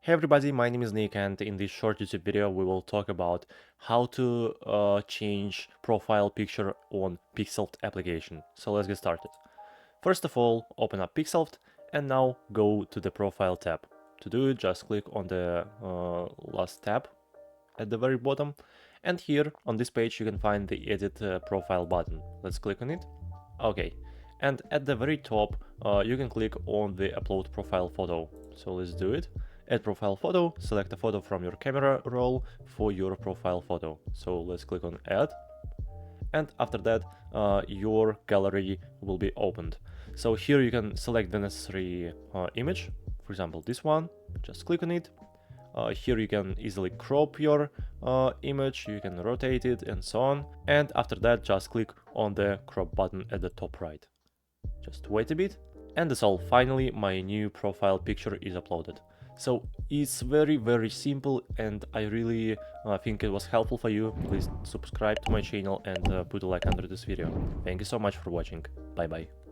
Hey everybody, my name is Nick, and in this short YouTube video we will talk about how to change profile picture on Pixelfed application. So let's get started. First of all, open up Pixelfed and now go to the profile tab. To do it, just click on the last tab at the very bottom, and here on this page you can find the edit profile button. Let's click on it. Okay, and at the very top you can click on the upload profile photo. So let's do it. Add profile photo, select a photo from your camera roll for your profile photo. So let's click on add, and after that your gallery will be opened. So here you can select the necessary image, for example this one, just click on it. Here you can easily crop your image, you can rotate it and so on, and after that just click on the crop button at the top right. Just wait a bit, and that's all. Finally my new profile picture is uploaded. So it's very simple, and I really think it was helpful for you. Please subscribe to my channel and put a like under this video. Thank you so much for watching. Bye bye.